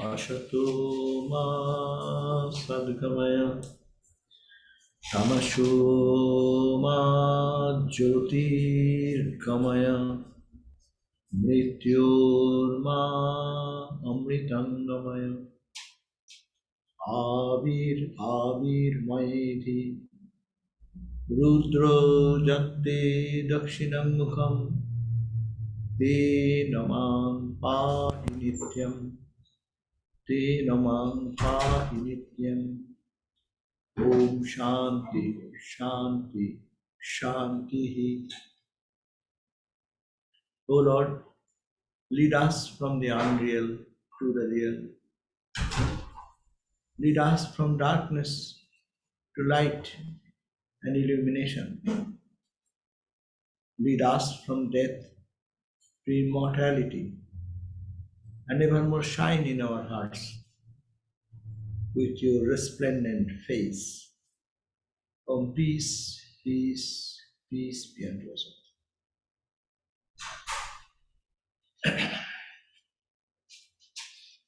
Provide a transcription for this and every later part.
Ashato ma sadgamaya tamasho ma jyotirgamaya mrityorma amritangamaya avir mayeti rudro jate dakshinam mukham te namam pahi nityam te namam pahi nityam. Om Shanti, Shanti, Shanti. O Lord, lead us from the unreal to the real. Lead us from darkness to light and illumination. Lead us from death to immortality and evermore shine in our hearts with your resplendent face. Om peace, peace, peace be unto us all.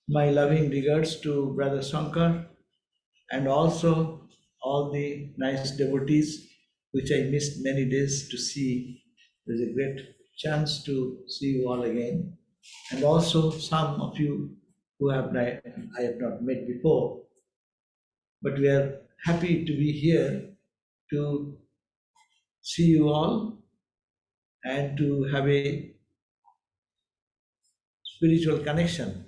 My loving regards to Brother Shankar and also all the nice devotees which I missed many days to see. There's a great chance to see you all again. And also some of you who I have not met before, but we are happy to be here to see you all and to have a spiritual connection.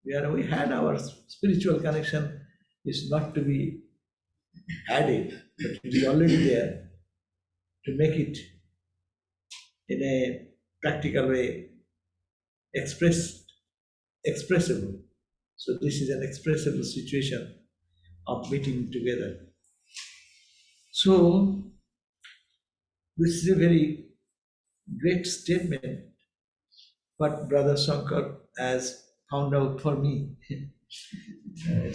We had our spiritual connection is not to be added, but it is already there to make it in a practical way expressible. So this is an expressible situation of meeting together. So this is a very great statement what Brother Shankar has found out for me. It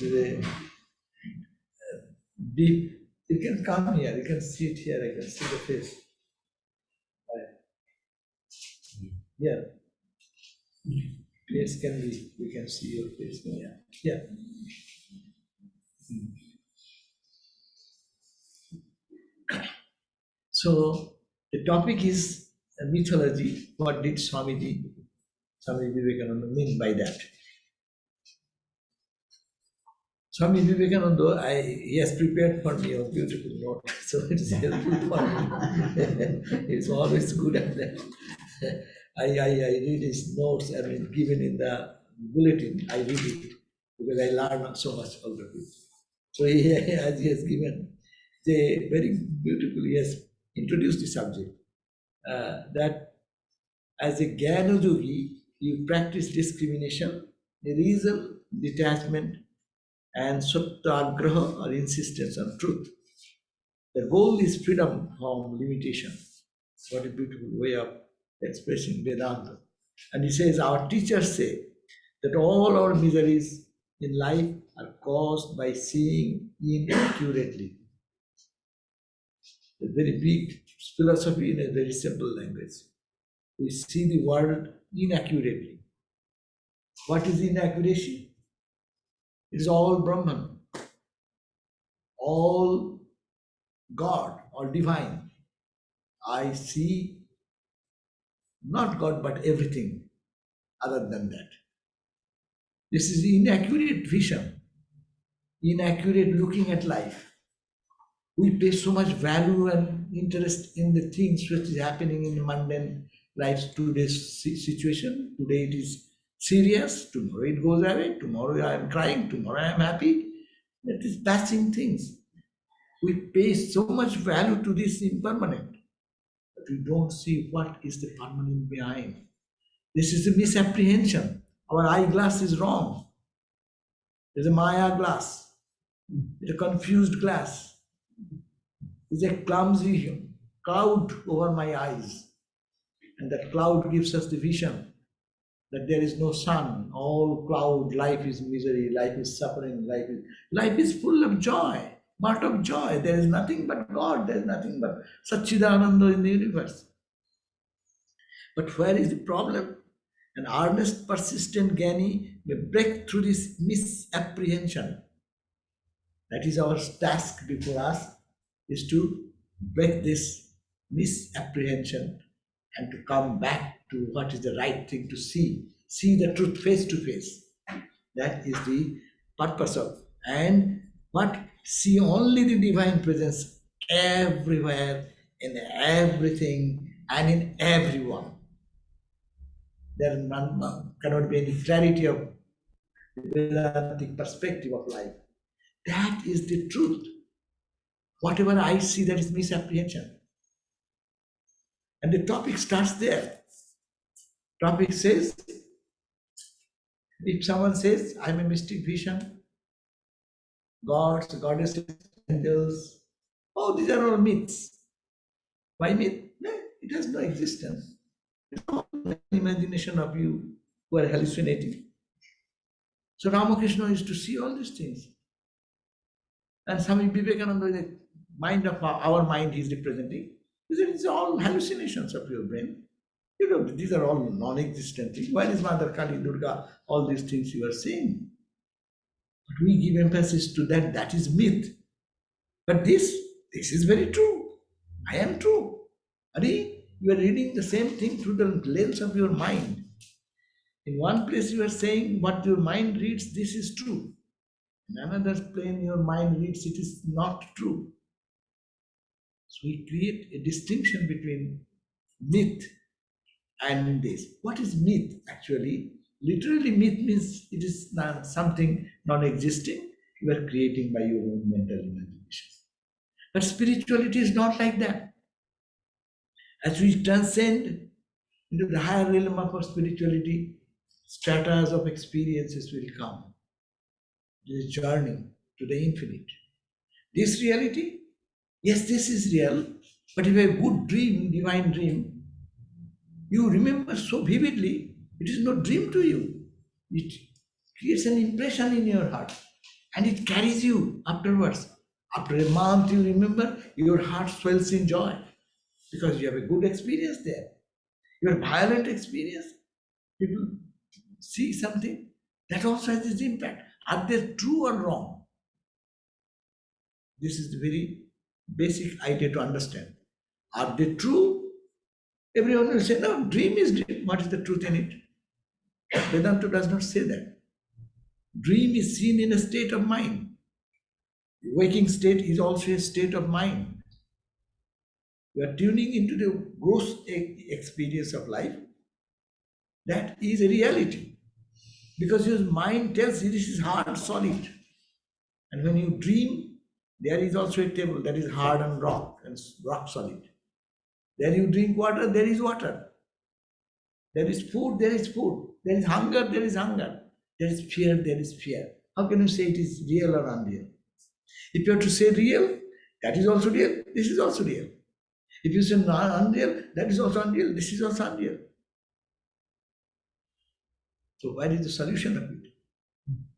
is a deep. You can come here, you can sit here, I can see the face. Yeah. Face can be, we can see your face. Yeah. Yeah. So the topic is mythology. What did Swami Vivekananda mean by that? Swami Vivekananda, he has prepared for me a beautiful note, so it is helpful for me. It's always good at that. I read his notes, I mean, given in the bulletin, I read it because I learn so much out of it. So as he has given, they very beautifully has introduced the subject that as a Jnana yogi, you practice discrimination, reason, detachment, and satyagraha or insistence on truth. The goal is freedom from limitation. What a beautiful way of expressing Vedanta. And he says, our teachers say that all our miseries in life are caused by seeing inaccurately. A very big philosophy in a very simple language. We see the world inaccurately. What is inaccuracy? It is all Brahman, all God, all divine. I see not God but everything other than that. This is inaccurate vision, inaccurate looking at life. We place so much value and interest in the things which is happening in mundane life. Today's situation, today it is serious, tomorrow it goes away, tomorrow I am crying, tomorrow I am happy. That is passing things. We pay so much value to this impermanent, but we don't see what is the permanent behind. This is a misapprehension. Our eyeglass is wrong. It's a Maya glass. It's a confused glass. It's a clumsy cloud over my eyes. And that cloud gives us the vision that there is no sun, all cloud, life is misery, life is suffering, life is full of joy. Mart of joy. There is nothing but God. There is nothing but Satchidananda in the universe. But where is the problem? An earnest, persistent Gyani may break through this misapprehension. That is our task before us, is to break this misapprehension and to come back to what is the right thing to see. See the truth face to face. That is the purpose of. And what? See only the divine presence everywhere, in everything, and in everyone. There cannot be any clarity of Vedantic perspective of life. That is the truth. Whatever I see, that is misapprehension. And the topic starts there. Topic says, if someone says, I'm a mystic vision, gods, goddesses, angels, oh, these are all myths. Why myth? No, it has no existence. It's all imagination of you who are hallucinating. So Ramakrishna used to see all these things. And Swami Vivekananda, the mind of our mind he is representing. He said, it's all hallucinations of your brain. You know, these are all non-existent things. Why is Mother Kali, Durga, all these things you are saying? But we give emphasis to that. That is myth. But this is very true. I am true. Ari, you are reading the same thing through the lens of your mind. In one place you are saying what your mind reads, this is true. In another plane your mind reads, it is not true. So we create a distinction between myth and this. What is myth actually? Literally, myth means it is not something non-existing you are creating by your own mental imagination. But spirituality is not like that. As we transcend into the higher realm of our spirituality, stratas of experiences will come. This journey to the infinite. This reality, yes, this is real, but if a good dream, divine dream, you remember so vividly, it is no dream to you. It creates an impression in your heart and it carries you afterwards. After a month, you remember, your heart swells in joy because you have a good experience there. Your violent experience, people see something, that also has its impact. Are they true or wrong? This is the very basic idea to understand. Are they true? Everyone will say, no, dream is dream. What is the truth in it? Vedanta does not say that. Dream is seen in a state of mind. The waking state is also a state of mind. You are tuning into the gross experience of life. That is a reality. Because your mind tells you this is hard, solid. And when you dream, there is also a table that is hard and rock solid. There you drink water, there is water. There is food, there is food. There is hunger, there is hunger. There is fear, there is fear. How can you say it is real or unreal? If you have to say real, that is also real, this is also real. If you say unreal, that is also unreal, this is also unreal. So where is the solution of it?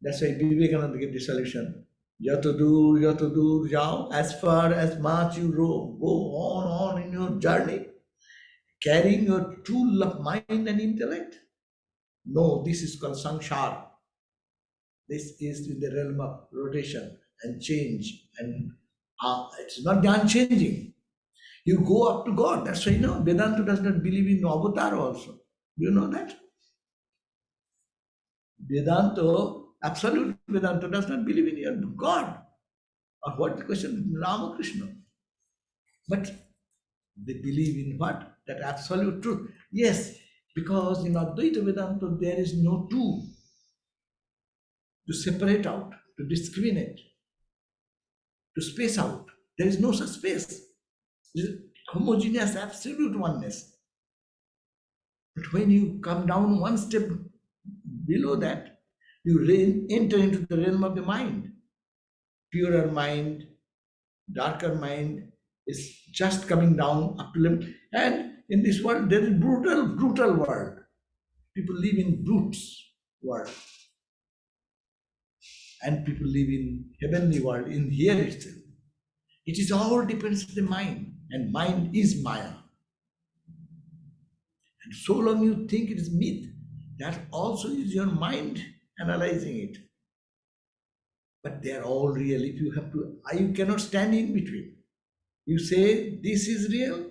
That's why Vivekananda gave the solution. Yatadur, jao, as far as much you roam, go on in your journey, carrying your tool of mind and intellect. No, this is called samsara. This is in the realm of rotation and change, and it's not the unchanging. You go up to God. That's why Vedanta does not believe in avatar also. Do you know that? Vedanta, absolute Vedanta, does not believe in your God. Or what the question? Ramakrishna. But they believe in what? That absolute truth. Yes, because in Advaita Vedanta there is no two to separate out, to discriminate, to space out. There is no such space. There is homogeneous, absolute oneness. But when you come down one step below that, you enter into the realm of the mind. Purer mind, darker mind is just coming down up to them. And in this world, there is brutal world. People live in brutes world. And people live in heavenly world, in here itself. It is all depends on the mind, and mind is Maya. And so long you think it is myth, that also is your mind analyzing it. But they are all real. If you have to, you cannot stand in between. You say this is real,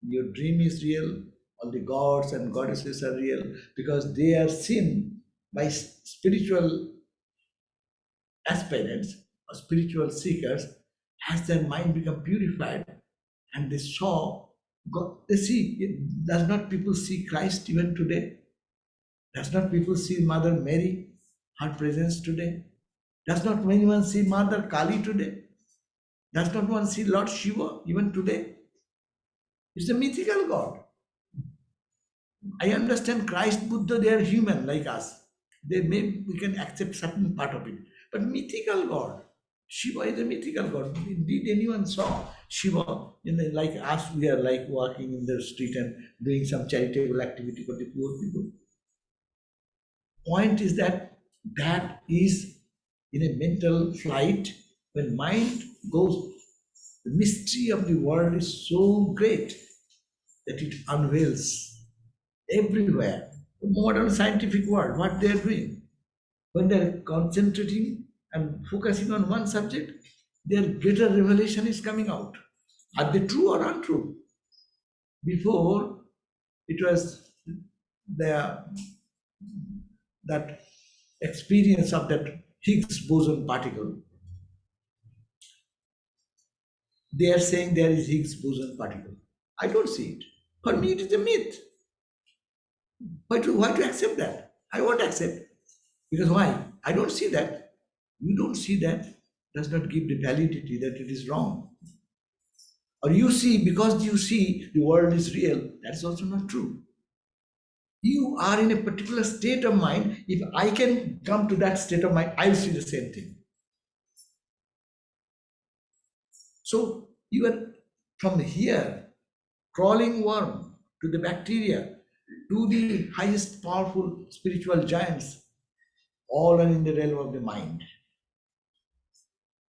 your dream is real, all the gods and goddesses are real because they are seen by spiritual aspirants or spiritual seekers as their mind become purified and they saw God. They see, does not people see Christ even today? Does not people see Mother Mary, her presence today? Does not anyone see Mother Kali today? Does not one see Lord Shiva even today? It's a mythical God. I understand Christ, Buddha, they are human like us. We can accept certain part of it. But mythical God, Shiva is a mythical God. Did anyone saw Shiva like us? We are like walking in the street and doing some charitable activity for the poor people. Point is that that is in a mental flight when mind goes. The mystery of the world is so great that it unveils everywhere. The modern scientific world, what they are doing, when they are concentrating and focusing on one subject, their greater revelation is coming out. Are they true or untrue? Before, it was the that experience of that Higgs boson particle. They are saying there is Higgs boson particle. I don't see it. For me, it is a myth. Why to accept that? I won't accept. Because why? I don't see that. You don't see that does not give the validity that it is wrong. Or you see, because you see the world is real, that's also not true. You are in a particular state of mind. If I can come to that state of mind, I'll see the same thing. So you are from here, crawling worm to the bacteria, to the highest powerful spiritual giants, all are in the realm of the mind.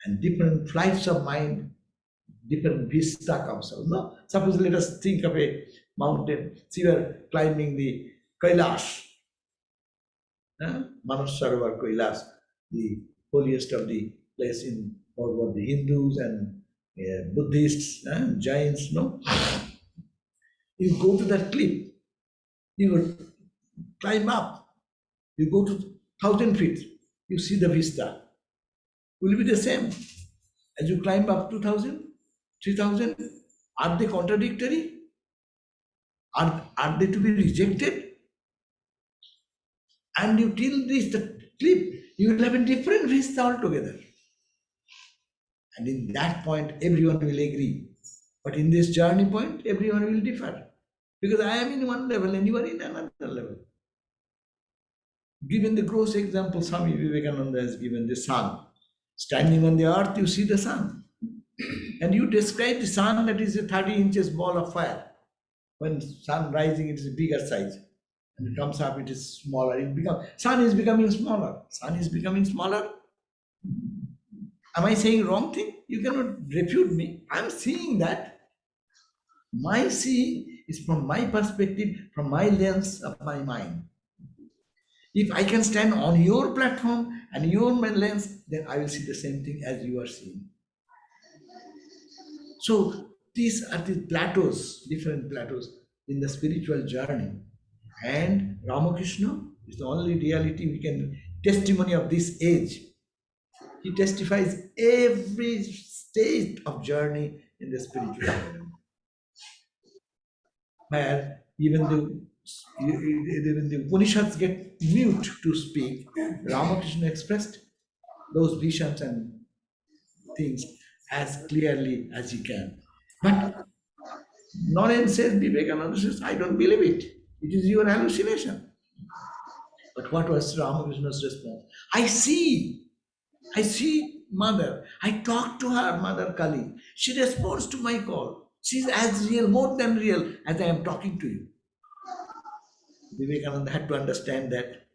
And different flights of mind, different vista comes out. No? Suppose let us think of a mountain. See, we are climbing the Kailash, Manas Sarovar Kailash, the holiest of the place in for the Hindus and Buddhists, Jains. No, you go to that cliff, you will climb up, you go to 1,000 feet, you see the vista. Will be the same as you climb up 2,000, 3,000. Are they contradictory? Are they to be rejected? And you till reach the cliff, you will have a different vista altogether. And in that point, everyone will agree. But in this journey point, everyone will differ. Because I am in one level and you are in another level. Given the gross example, Swami Vivekananda has given the sun. Standing on the earth, you see the sun. And you describe the sun that is a 30 inches ball of fire. When sun rising, it is a bigger size. And it comes up, it is smaller. Sun is becoming smaller. Sun is becoming smaller. Am I saying wrong thing? You cannot refute me. I'm seeing that. My seeing is from my perspective, from my lens of my mind. If I can stand on your platform and your lens, then I will see the same thing as you are seeing. So these are the plateaus, different plateaus in the spiritual journey. And Ramakrishna is the only reality we can testimony of this age. He testifies every stage of journey in the spiritual journey. Where even the Upanishads get mute to speak, Ramakrishna expressed those visions and things as clearly as he can. But Noren says, Vivekananda says, I don't believe it. It is your hallucination. But what was Ramakrishna's response? I see Mother. I talk to her, Mother Kali. She responds to my call. She's as real, more than real, as I am talking to you. Vivekananda had to understand that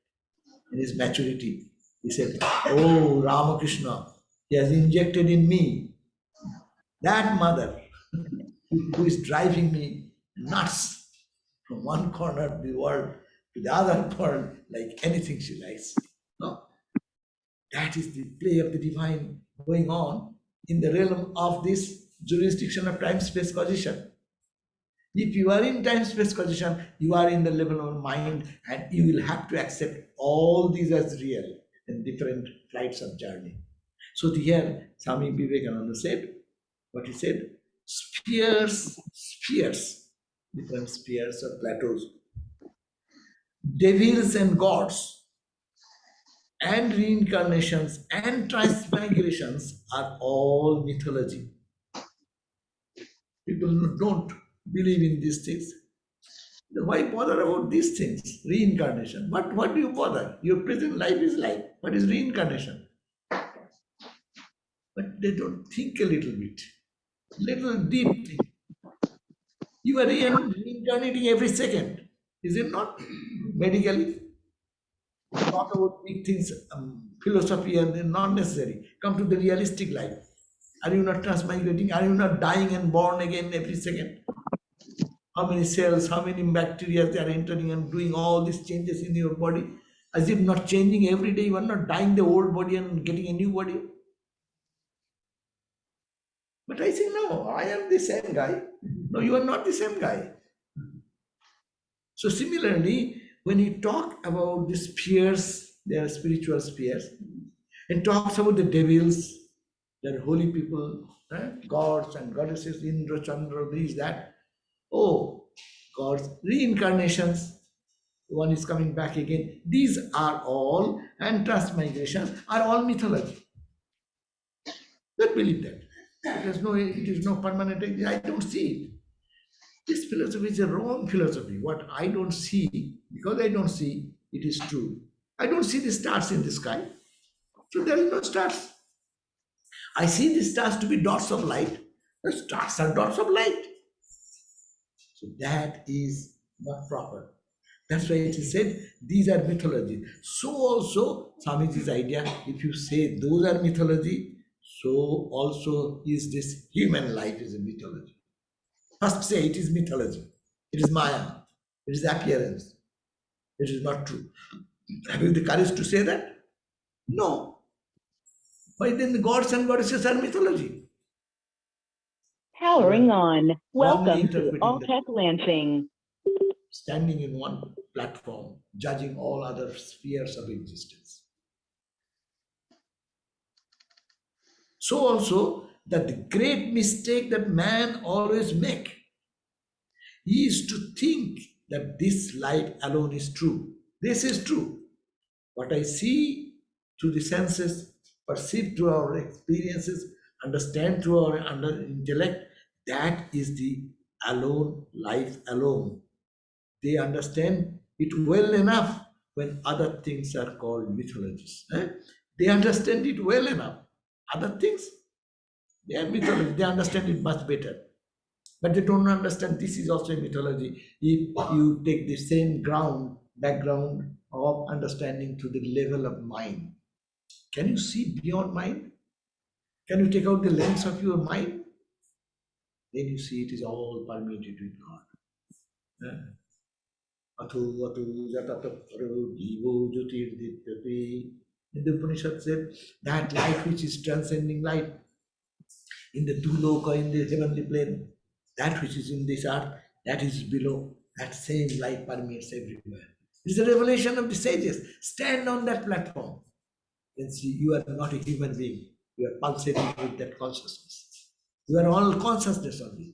in his maturity. He said, Oh, Ramakrishna, he has injected in me That mother who is driving me nuts from one corner of the world to the other world like anything she likes. No, that is the play of the divine going on in the realm of this jurisdiction of time space cognition. If you are in time space cognition, you are in the level of mind and you will have to accept all these as real in different flights of journey. So here Swami Vivekananda said, what he said, spheres, different spheres or plateaus, devils and gods, and reincarnations and transmigrations are all mythology. People don't believe in these things. Why bother about these things? Reincarnation. What do you bother? Your present life is life. What is reincarnation? But they don't think a little bit, little deeply. You are reincarnating every second. Is it not? Medically, talk about big things, philosophy, and they're not necessary. Come to the realistic life. Are you not transmigrating? Are you not dying and born again every second? How many cells, how many bacteria they are entering and doing all these changes in your body? As if not changing every day, you are not dying the old body and getting a new body. But I say, no, I am the same guy. No, you are not the same guy. So similarly, when you talk about the spheres, they are spiritual spheres, and talks about the devils, they are holy people, gods and goddesses, Indra, Chandra, these, that. Oh, gods, reincarnations, one is coming back again. These are all, and transmigrations are all mythology. Don't believe that. It is no permanent. I don't see it. This philosophy is a wrong philosophy. What I don't see, because I don't see, it is true. I don't see the stars in the sky, so there is no stars. I see the stars to be dots of light. The stars are dots of light. So that is not proper. That's why it is said these are mythology. So also Swamiji's idea, if you say those are mythology, so also is this human life is a mythology. First say it is mythology. It is Maya. It is appearance. It is not true. Have you the courage to say that? No. Why then the gods and goddesses are mythology? Powering on. Wrongly Welcome to interpreting All the Tech Launching. standing in one platform, judging all other spheres of existence. So also that the great mistake that man always make is to think that this life alone is true. This is true. What I see through the senses, perceive through our experiences, understand through our intellect, that is the alone life alone. They understand it well enough when other things are called mythologies. They understand it well enough. Other things, they are mythology. They understand it much better. But they don't understand this is also a mythology. If you take the same background of understanding to the level of mind, can you see beyond mind? Can you take out the lens of your mind? Then you see it is all permeated with God. Athu atu jatataparu divo jyotirdityate. In the Upanishad said that light which is transcending light in the Duloka, in the heavenly plane, that which is in this earth, that is below, that same light permeates everywhere. It is a revelation of the sages. Stand on that platform and see you are not a human being. You are pulsating with that consciousness. You are all consciousness only.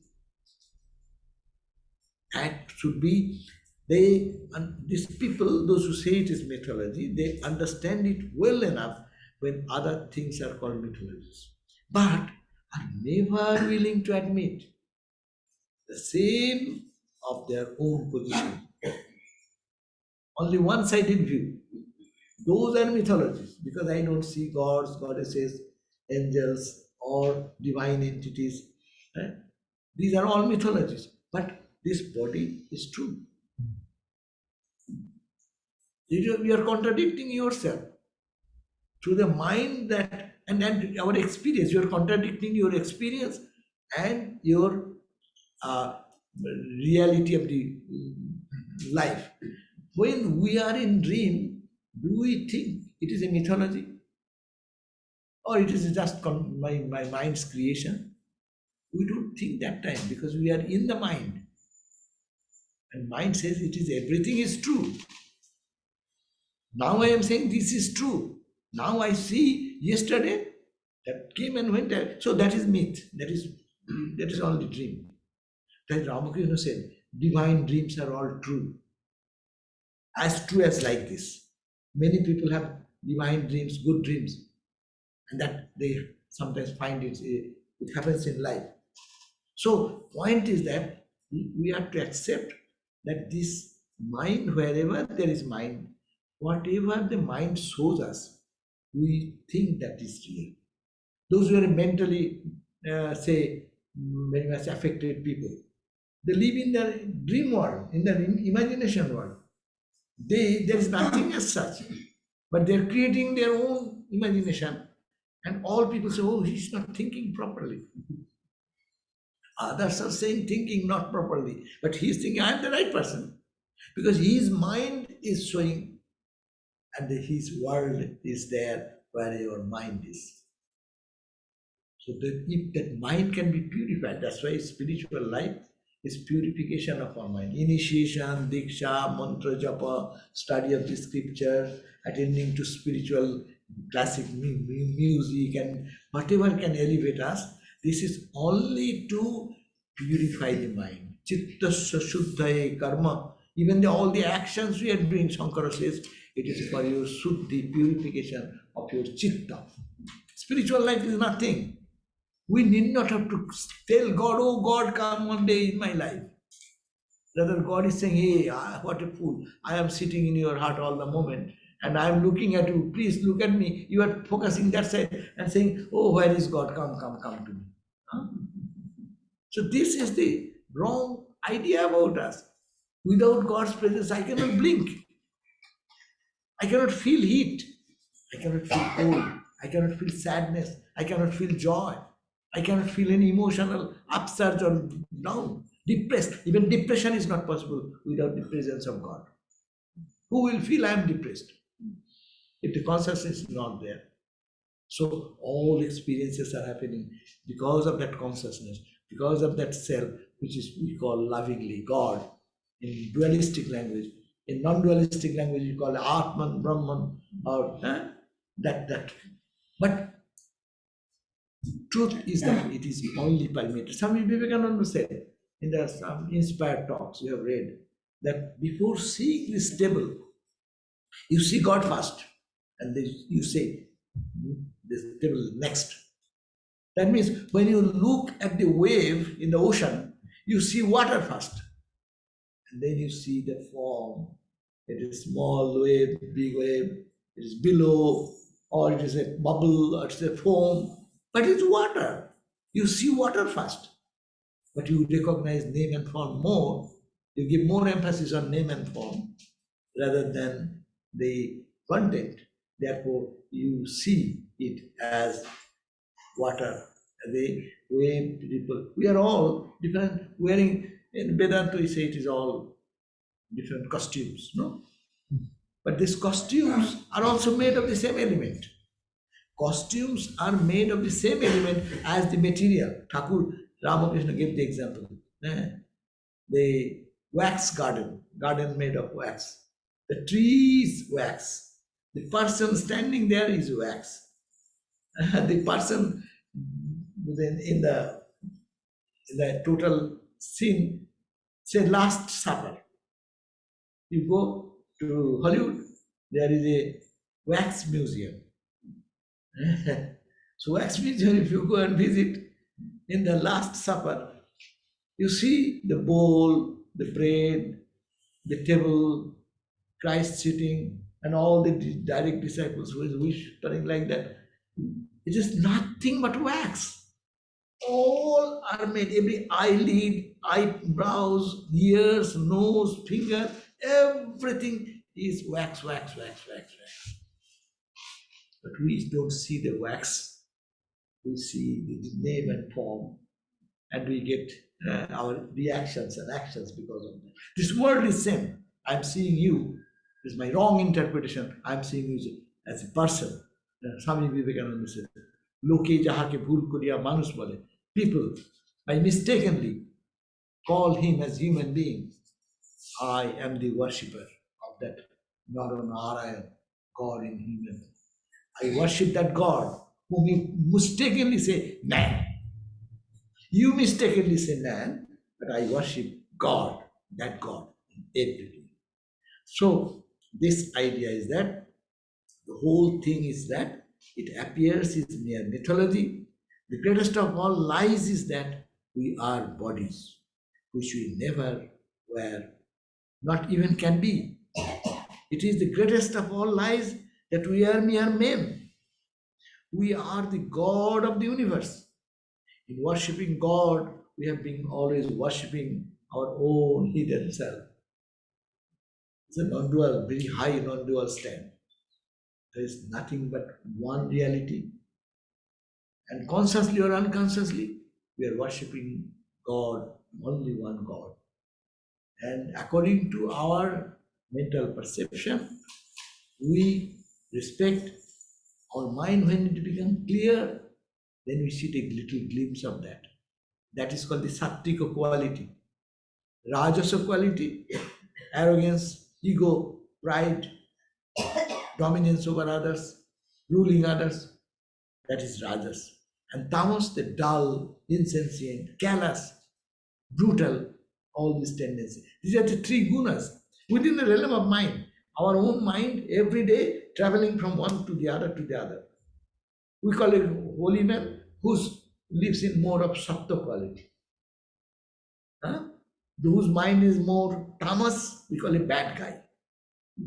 That should be they and these people, those who say it is mythology, they understand it well enough when other things are called mythologies, but are never willing to admit the same of their own position. Only one-sided view. Those are mythologies because I don't see gods, goddesses, angels, or divine entities. eh? These are all mythologies, but this body is true. You are contradicting yourself through the mind that and our experience. You are contradicting your experience and your reality of the life. When we are in dream, do we think it is a mythology or it is just my mind's creation? We don't think that time because we are in the mind, and mind says it is everything is true. Now I am saying this is true. Now I see yesterday that came and went. So that is myth. That is only dream. That Ramakrishna said, divine dreams are all true as like this. Many people have divine dreams, good dreams, and that they sometimes find it happens in life. So point is that we have to accept that this mind, wherever there is mind, whatever the mind shows us, we think that is real. Those who are mentally, say, very much affected people, they live in their dream world, in their imagination world. There is nothing as such, but they're creating their own imagination, and all people say, "Oh, he's not thinking properly." Others are saying thinking not properly, but he's thinking, "I am the right person," because his mind is showing, and his world is there where your mind is. So that if that mind can be purified, that's why spiritual life is purification of our mind. Initiation, diksha, mantra japa, study of the scripture, attending to spiritual classic music, and whatever can elevate us. This is only to purify the mind. Chittasya shuddhaye karma. Even all the actions we are doing, Shankara says, it is for your shuddhi, purification of your chitta. Spiritual life is nothing. We need not have to tell God, "Oh God, come one day in my life." Rather, God is saying, "Hey, what a fool. I am sitting in your heart all the moment and I am looking at you. Please look at me." You are focusing that side and saying, "Oh, where is God? Come to me." Huh? So, this is the wrong idea about us. Without God's presence, I cannot blink. I cannot feel heat. I cannot feel cold. I cannot feel sadness. I cannot feel joy. I cannot feel any emotional upsurge or down, depressed. Even depression is not possible without the presence of God. Who will feel I am depressed if the consciousness is not there? So all experiences are happening because of that consciousness, because of that self, which is we call lovingly God in dualistic language. In non-dualistic language, you call it Atman, Brahman, or that. But truth is that it is only permitted. Swami Vivekananda said in the some inspired talks you have read that before seeing this table, you see God first, and then you say this table next. That means when you look at the wave in the ocean, you see water first, and then you see the form. It is small wave, big wave, it is below, or it is a bubble, or it is a foam, but it's water. You see water first, but you recognize name and form more. You give more emphasis on name and form rather than the content. Therefore, you see it as water, the way people. We are all different, wearing, in Vedanta we say it is all different costumes, no? But these costumes are also made of the same element. Costumes are made of the same element as the material. Thakur Ramakrishna gave the example. The wax garden made of wax. The tree is wax. The person standing there is wax. The person in the total scene, say Last Supper. You go to Hollywood, there is a wax museum. So wax museum, if you go and visit in the Last Supper, you see the bowl, the bread, the table, Christ sitting, and all the direct disciples who is whispering like that. It is nothing but wax. All are made, every eyelid, eyebrows, ears, nose, finger, everything is wax, wax, wax, wax, wax. But we don't see the wax. We see the name and form. and we get our reactions and actions because of that. This world is same. I'm seeing you. This is my wrong interpretation. I'm seeing you as a person. Swami Vivekananda said, "Loke jahake bhul koriya manush bole." People, by mistakenly call him as human being. I am the worshipper of that Narayan, God in human. I worship that God whom you mistakenly say man. You mistakenly say man, but I worship God, that God in everything. So this idea is that the whole thing is that it appears is mere mythology. The greatest of all lies is that we are bodies, which we never were, not even can be. It is the greatest of all lies that we are mere men. We are the God of the universe. In worshipping God, we have been always worshipping our own hidden self. It's a non-dual, very high non-dual stand. There is nothing but one reality. And consciously or unconsciously, we are worshipping God, only one God. And according to our mental perception, we respect our mind. When it becomes clear, then we see a little glimpse of that. That is called the sattvika quality. Rajasa quality, arrogance, ego, pride, dominance over others, ruling others, that is rajas. And tamas, the dull, insensate, callous, brutal, all these tendencies. These are the three gunas within the realm of mind. Our own mind every day traveling from one to the other to the other. We call it holy man who lives in more of sattva quality. Huh? Whose mind is more tamas, we call it bad guy.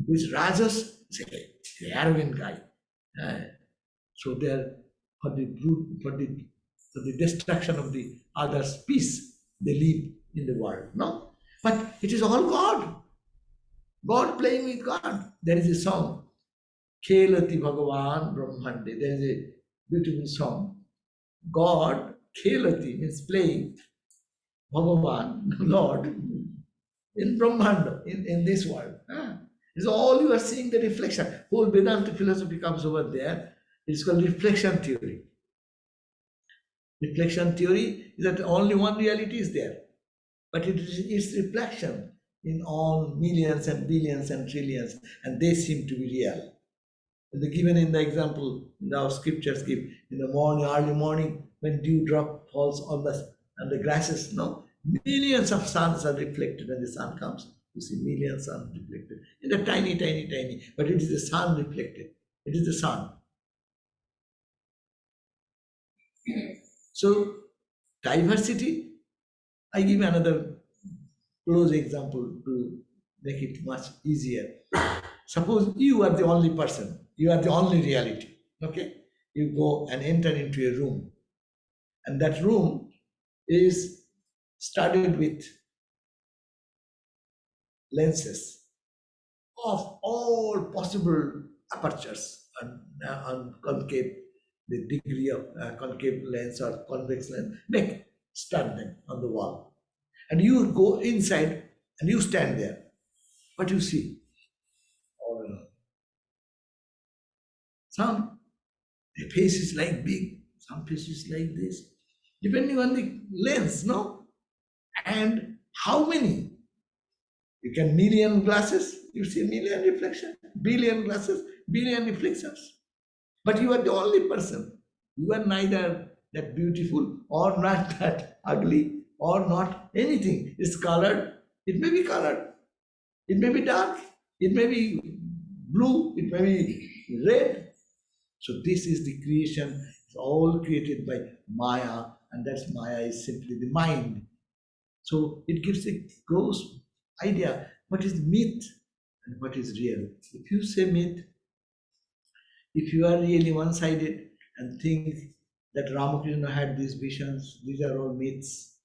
Who is rajas, the arrogant guy. So they are for the destruction of the others' peace, they live in the world. No? But it is all God. God playing with God. There is a song, Khelati Bhagavan Brahmande. There is a beautiful song. God, Khelati means playing, Bhagavan, Lord, in Brahmanda, in this world. It's all you are seeing the reflection. Whole Vedanta philosophy comes over there. It's called reflection theory. Reflection theory is that only one reality is there, but it is its reflection in all millions and billions and trillions, and they seem to be real. And they given in the example in our scriptures give in the morning, early morning, when dewdrop falls on the grasses, no, millions of suns are reflected when the sun comes. You see millions suns reflected in the tiny, tiny, tiny, but it is the sun reflected. It is the sun. So diversity, I give another close example to make it much easier. Suppose you are the only person, you are the only reality. Okay? You go and enter into a room, and that room is studded with lenses of all possible apertures and concave, the degree of concave lens or convex lens, make stud them on the wall. And you go inside and you stand there. What you see? Some the face is like big, some faces like this, depending on the lens, no? And how many? You can million glasses, you see million reflection, billion glasses, billion reflections. But you are the only person. You are neither that beautiful or not that ugly or not anything. It's colored. It may be colored. It may be dark. It may be blue. It may be red. So this is the creation. It's all created by Maya, and that's Maya is simply the mind. So it gives a gross idea what is myth and what is real. If you say myth, if you are really one-sided and think that Ramakrishna had these visions, these are all myths.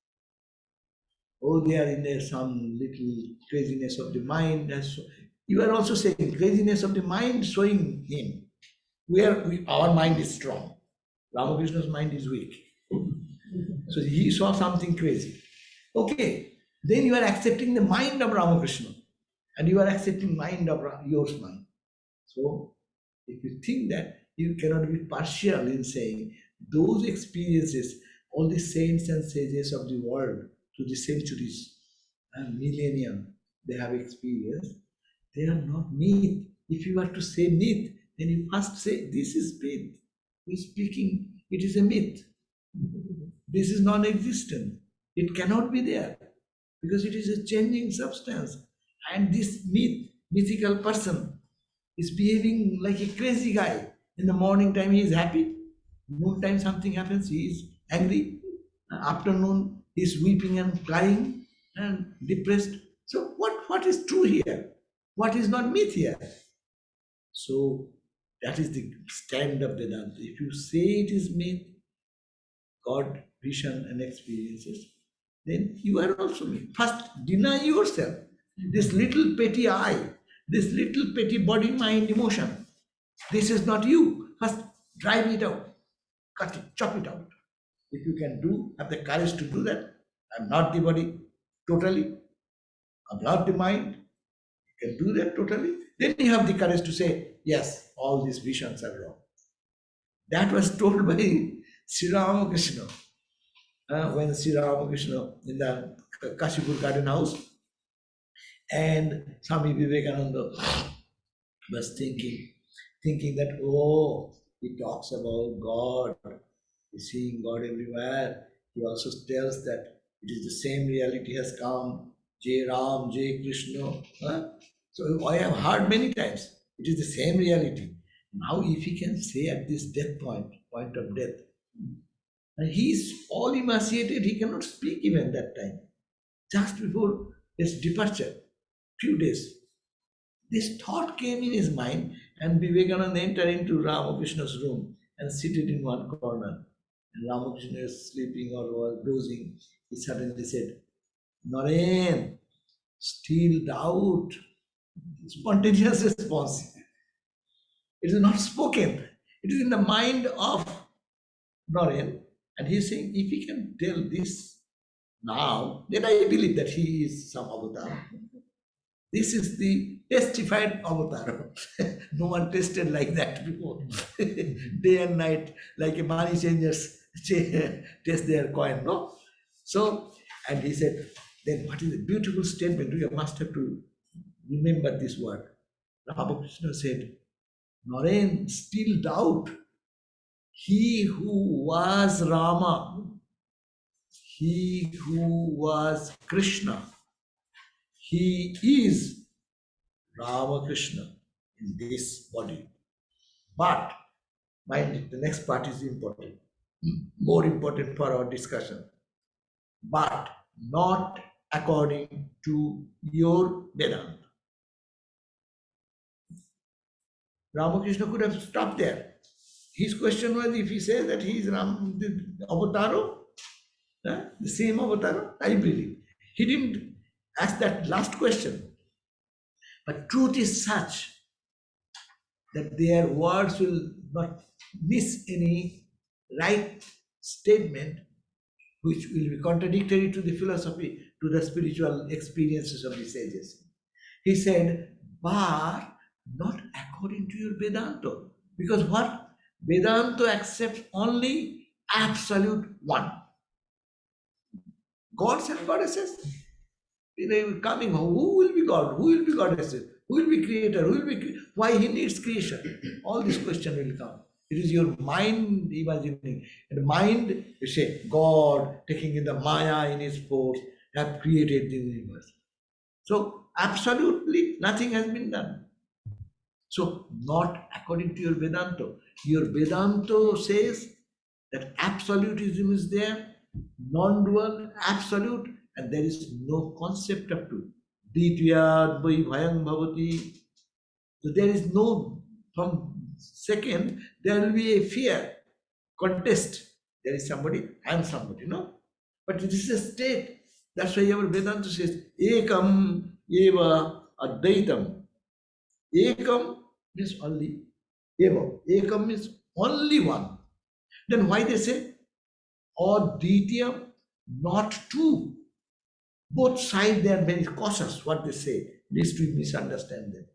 Oh, they are in there some little craziness of the mind. And so you are also saying craziness of the mind showing him. Our mind is strong. Ramakrishna's mind is weak. So he saw something crazy. Okay, then you are accepting the mind of Ramakrishna, and you are accepting mind of yours mind. So if you think that, you cannot be partial in saying those experiences, all the saints and sages of the world through the centuries and millennium they have experienced, they are not myth. If you are to say myth, then you first say this is myth. Who is speaking? It is a myth. This is non-existent. It cannot be there because it is a changing substance. And this mythical person is behaving like a crazy guy. In the morning time, he is happy. Noon time, something happens, he is angry. Afternoon, he is weeping and crying and depressed. So, what is true here? What is not myth here? So, that is the stand of Vedanta. If you say it is myth, God, vision, and experiences, then you are also me. First, deny yourself. This little petty I, this little petty body, mind, emotion, this is not you. First, drive it out, cut it, chop it out. If you can have the courage to do that, I'm not the body totally, I'm not the mind, you can do that totally, then you have the courage to say, yes, all these visions are wrong. That was told by Sri Ramakrishna. When Sri Ramakrishna in the Kashipur Garden House, and Swami Vivekananda was thinking that, oh, he talks about God, he's seeing God everywhere. He also tells that it is the same reality has come, Jai Ram, Jai Krishna. Huh? So I have heard many times, it is the same reality. Now, if he can say at this point of death, and he is all emaciated, he cannot speak even that time. Just before his departure, few days, this thought came in his mind, and Vivekananda entered into Ramakrishna's room and seated in one corner. And Ramakrishna is sleeping or was dozing. He suddenly said, Naren, still doubt. Spontaneous response. It is not spoken. It is in the mind of Naren. And he is saying, if he can tell this now, then I believe that he is some avatar. This is the testified avatar. No one tested like that before. Day and night, like a money changers test their coin, no? So, and he said, then what is a beautiful statement? You must have to remember this word. Ramakrishna said, Naren, still doubt. He who was Rama, he who was Krishna, he is Ramakrishna in this body. But, mind it, the next part is important, more important for our discussion. But not according to your Vedanta. Ramakrishna could have stopped there. His question was, if he says that he is the Avataro, the same Avataro, I believe. He didn't ask that last question. But truth is such that their words will not miss any right statement which will be contradictory to the philosophy, to the spiritual experiences of the sages. He said, but not according to your Vedanta. Because what? Vedanta accepts only absolute one. Gods and goddesses. Coming, who will be God? Who will be goddesses? Who will be creator? Who will be why he needs creation? All these questions will come. It is your mind imagining. And mind, you say, God taking in the Maya in his force, have created the universe. So absolutely nothing has been done. So not according to your Vedanta. Your Vedanta says that absolutism is there, non-dual, absolute, and there is no concept of two. Dityad vai bhayang bhavati. So there is no, from second, there will be a fear, contest. There is somebody, I am somebody, no? But this is a state. That's why our Vedanta says, ekam eva advaitam. Ekam means only. Eva. Ekam means only one. Then why they say or Dvitiyam, not two. Both sides, they are very cautious what they say, lest we misunderstand them.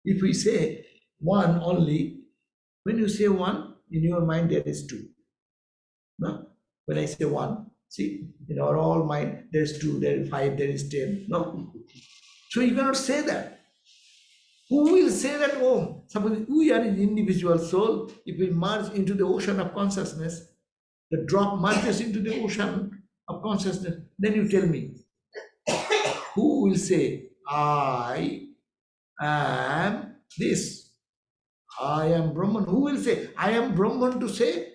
If we say one only, when you say one, in your mind there is two. No? When I say one, see, in our all mind, there is two, there is five, there is 10. No? So you cannot say that. Who will say that, oh, suppose we are an individual soul, if we merge into the ocean of consciousness, the drop merges into the ocean of consciousness, then you tell me, who will say, I am this, I am Brahman? Who will say, I am Brahman to say?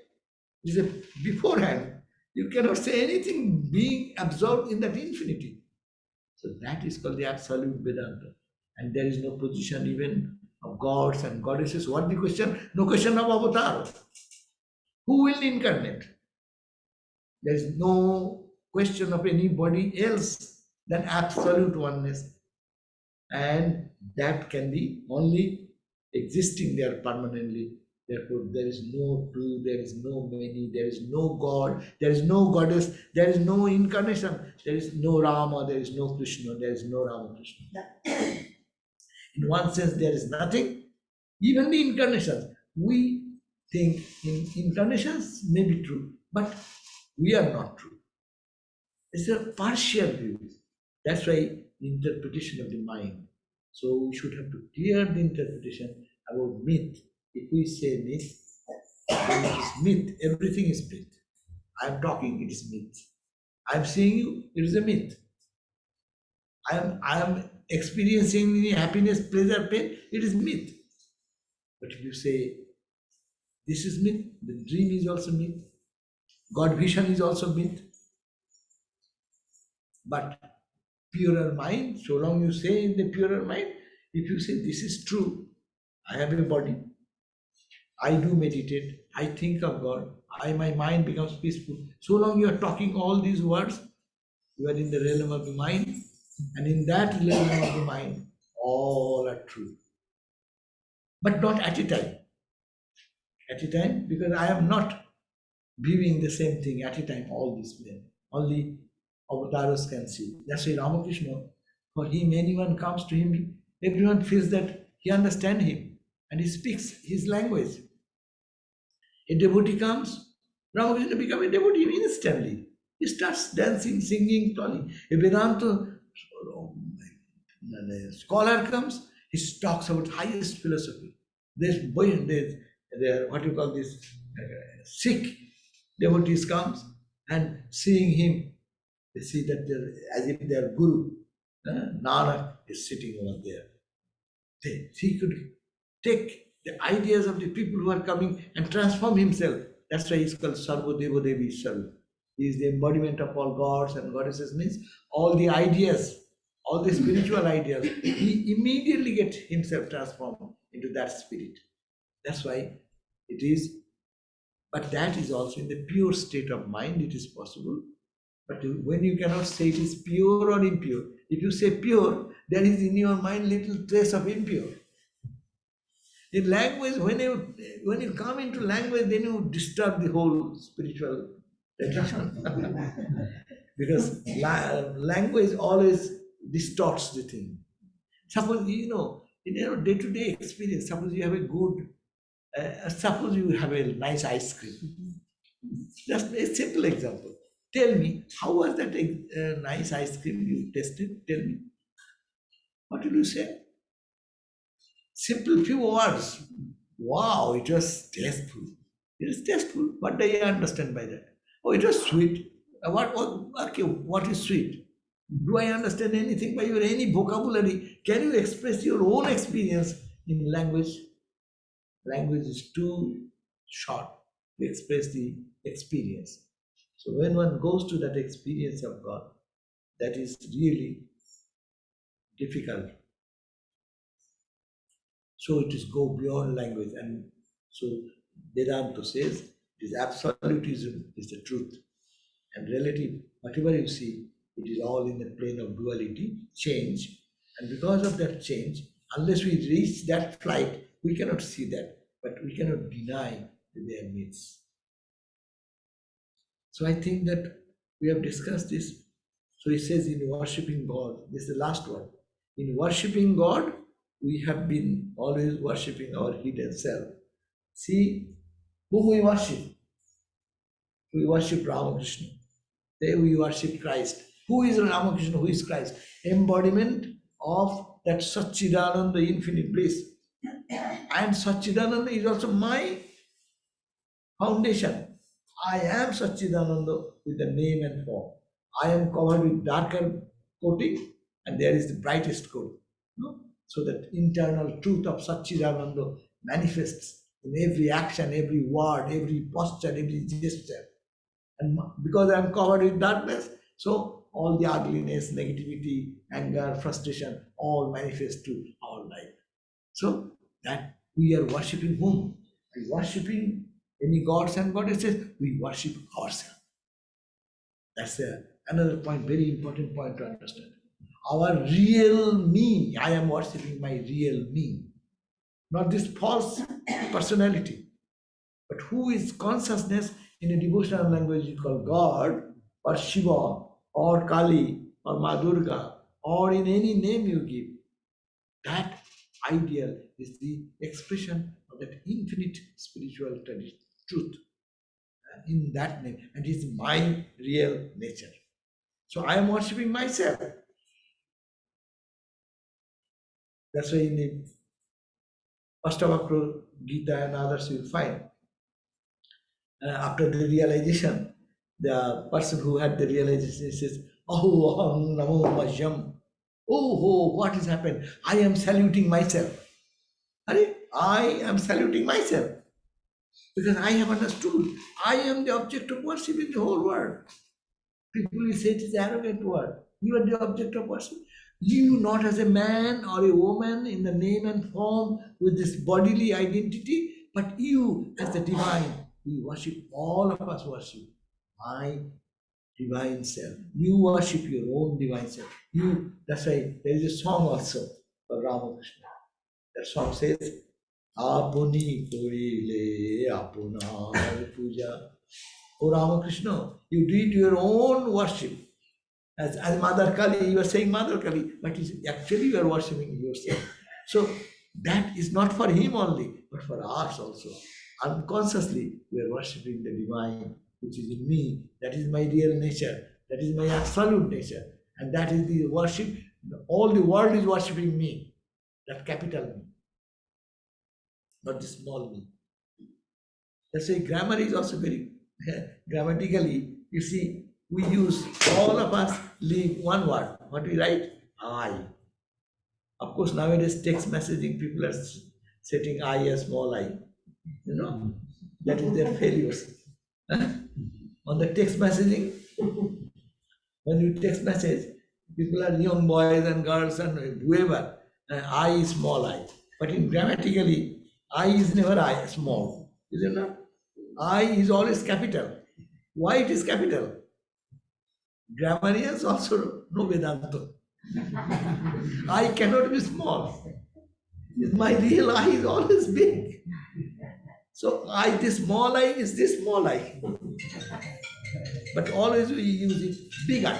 It is a beforehand. You cannot say anything being absorbed in that infinity. So that is called the Absolute Vedanta. And there is no position even of gods and goddesses. What the question? No question of avatar. Who will incarnate? There is no question of anybody else than absolute oneness. And that can be only existing there permanently. Therefore, there is no two, there is no many, there is no God, there is no goddess, there is no incarnation, there is no Rama, there is no Krishna, there is no Ramakrishna. In one sense, there is nothing. Even the incarnations, we think in incarnations may be true, but we are not true. It's a partial view. That's why interpretation of the mind. So we should have to clear the interpretation about myth. If we say myth, then it is myth. Everything is myth. I am talking, it is myth. I am seeing you, it is a myth. I am experiencing any happiness, pleasure, pain, it is myth. But if you say this is myth, the dream is also myth, God vision is also myth. But purer mind, so long you say in the purer mind, if you say this is true, I have a body, I do meditate, I think of God, my mind becomes peaceful. So long you are talking all these words, you are in the realm of the mind, and in that realm of the mind, all are true. But not at a time. At a time, because I am not viewing the same thing at a time, all these men. Only avatars can see. That's why Ramakrishna, for him, anyone comes to him, everyone feels that he understands him and he speaks his language. A devotee comes, Ramakrishna becomes a devotee instantly. He starts dancing, singing, talking. A Vedanta scholar comes, he talks about highest philosophy. There's what you call this, Sikh devotees comes and seeing him, they see that as if their guru, Nanak, is sitting over there. He could take the ideas of the people who are coming and transform himself. That's why he's called Sarvadevanandaji. He is the embodiment of all gods and goddesses, means all the ideas, all the spiritual ideas. He immediately gets himself transformed into that spirit. That's why it is, but that is also in the pure state of mind, it is possible. But when you cannot say it is pure or impure, if you say pure, there is in your mind little trace of impure. In language, when you come into language, then you disturb the whole spiritual tradition. Because language always distorts the thing. Suppose, in your day-to-day experience, suppose you have a good, suppose you have a nice ice cream. Just a simple example. Tell me, how was that nice ice cream you tasted? Tell me. What will you say? Simple few words. Wow, it was tasteful. It is tasteful. What do you understand by that? Oh, it was sweet. What is sweet? Do I understand anything by your any vocabulary? Can you express your own experience in language? Language is too short to express the experience. So when one goes to that experience of God, that is really difficult. So it is go beyond language. And so Vedanta says it is absolutism is the truth. And relative, whatever you see, it is all in the plane of duality, change. And because of that change, unless we reach that flight, we cannot see that. But we cannot deny that they are myths. So I think that we have discussed this. So he says in worshipping God, this is the last one. In worshipping God, we have been always worshipping our hidden self. See, whom we worship? We worship Ramakrishna. There we worship Christ. Who is Ramakrishna? Who is Christ? Embodiment of that Satchidananda infinite bliss. And Satchidananda is also my foundation. I am Satchidananda with the name and form. I am covered with darker coating, and there is the brightest coat. No? So that internal truth of Satchidananda manifests in every action, every word, every posture, every gesture. And because I am covered with darkness, so all the ugliness, negativity, anger, frustration, all manifest to our life. So that we are worshipping whom? We are worshipping any gods and goddesses, we worship ourselves. That's another point, very important point to understand. Our real me, I am worshipping my real me, not this false personality. But who is consciousness in a devotional language you call God or Shiva or Kali or Ma Durga or in any name you give. That ideal is the expression of that infinite spiritual truth in that name, and is my real nature. So I am worshipping myself. That's why in the Ashtavakra Gita and others you will find after the realization, the person who had the realization says, "Oh, aham namo majam." Oh, what has happened? I am saluting myself. I am saluting myself because I have understood I am the object of worship in the whole world. People will say it is an arrogant word. You are the object of worship. You, not as a man or a woman in the name and form with this bodily identity, but you as the divine. We worship, all of us worship my divine self. You worship your own divine self. You, that's why there is a song also for Ramakrishna. That song says, Apuni korile apunar puja. Oh Ramakrishna, you did your own worship. As Mother Kali, you are saying Mother Kali, but actually you are worshipping yourself. So that is not for him only, but for us also. Unconsciously, we are worshipping the divine, which is in me. That is my real nature. That is my absolute nature. And that is the worship. All the world is worshipping me. That capital me, not the small me. That's why grammar is also very grammatically, you see, we use, all of us leave one word. What we write? I. Of course, nowadays text messaging, people are setting I as small I. You know, that is their failures. On the text messaging, when you text message, people are young boys and girls and whoever, I is small I. But in grammatically, I is never I small. Is it not? I is always capital. Why it is capital? Grammarians also know Vedanta. I cannot be small. My real I is always big. So I, this small I is this small I. But always we use it big I.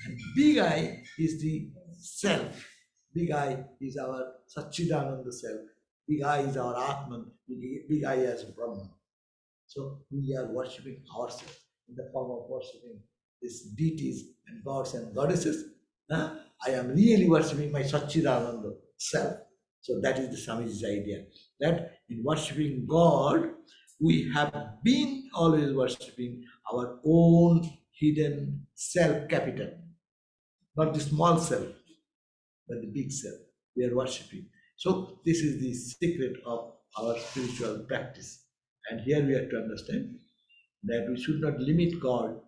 And big I is the self. Big I is our Satchidananda self. Big I is our Atman. Big I as Brahman. So we are worshipping ourselves in the form of worshipping these deities and gods and goddesses. I am really worshipping my Satchidananda self. So that is the Swamiji's idea. That in worshipping God, we have been always worshipping our own hidden self capital. Not the small self, but the big self. We are worshipping. So this is the secret of our spiritual practice. And here we have to understand that we should not limit God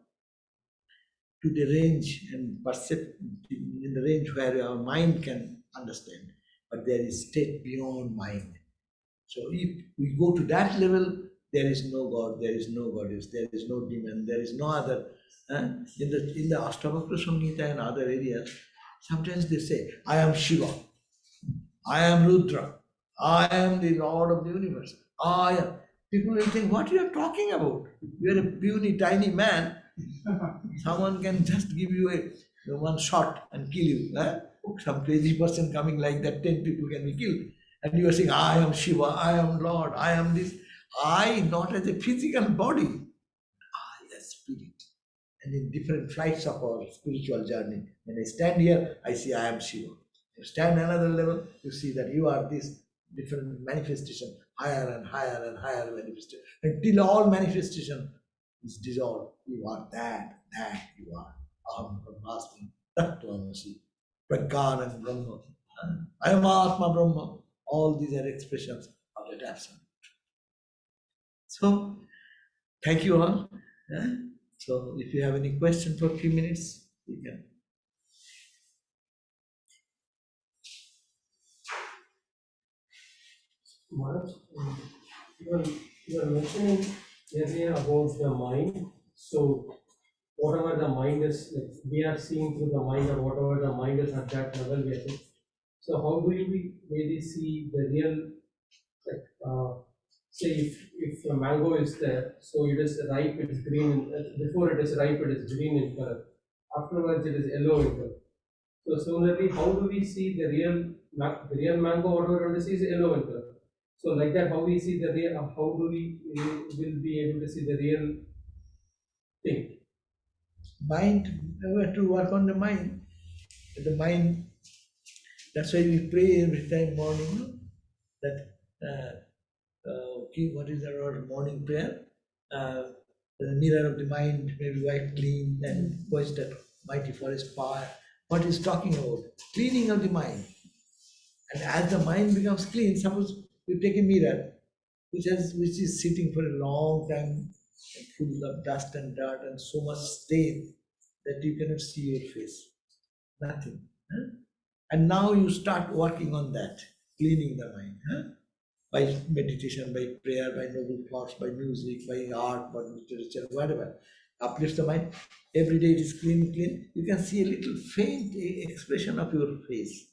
to the range and percept in the range where our mind can understand, but there is state beyond mind. So if we go to that level, there is no God, there is no goddess, there is no demon, there is no other. In the Ashtavakra Samhita and other areas, sometimes they say, I am Shiva, I am Rudra, I am the Lord of the universe. I am. People will think, what you are talking about? You are a puny, tiny man. Someone can just give you a one shot and kill you. Huh? Some crazy person coming like that, 10 people can be killed. And you are saying, I am Shiva, I am Lord, I am this. I, not as a physical body, I as spirit. And in different flights of our spiritual journey, when I stand here, I see I am Shiva. You stand another level, you see that you are this different manifestation, higher and higher and higher manifestation, until all manifestation is dissolved. You are that you are. Aham Brahmasmi, Tattvamasi, Pragyan and Brahma. I am Atma Brahma. All these are expressions of that absolute. So, thank you all. So, if you have any question for a few minutes, you can. Maharaj, you are mentioning earlier about the mind. So whatever the mind is, like we are seeing through the mind, or whatever the mind is at that level we are seeing. So how do we really see the real, like say if a mango is there, so it is ripe, it is green. Before it is ripe, it is green in color. Afterwards, it is yellow in color. So similarly, how do we see the real mango? Whatever we see is yellow in color. So like that, how we see the real? How do we will be able to see the real thing? Mind, we have to work on the mind. The mind, that's why we pray every time morning, no? That, okay, what is our morning prayer? The mirror of the mind may be wiped clean and voice that mighty forest fire. What is talking about? Cleaning of the mind. And as the mind becomes clean, suppose you take a mirror which is sitting for a long time, full of dust and dirt and so much stain that you cannot see your face. Nothing. Huh? And now you start working on that, cleaning the mind. Huh? By meditation, by prayer, by noble thoughts, by music, by art, by literature, whatever. Uplifts the mind. Every day it is clean, clean. You can see a little faint expression of your face.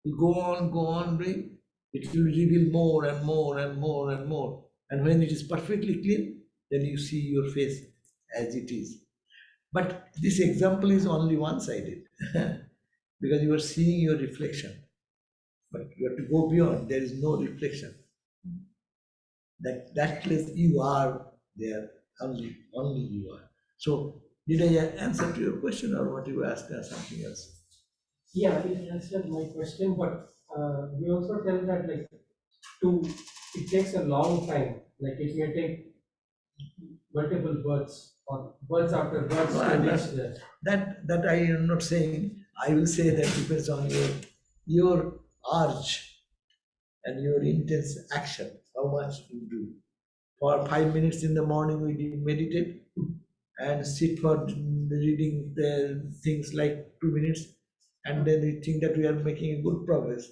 You go on doing, it will reveal more and more and more and more. And when it is perfectly clean, then you see your face as it is. But this example is only one-sided because you are seeing your reflection. But you have to go beyond. There is no reflection. That place you are there, only you are. So did I answer to your question or what you asked or something else? Yeah, it answered my question, but we also tell that like to it takes a long time. Like it may take multiple births or births after births No, to I'm reach not, there. that I am not saying. I will say that depends on your urge and your intense action, how much you do. For 5 minutes in the morning, we did meditate and sit for reading the things like 2 minutes, and then we think that we are making a good progress.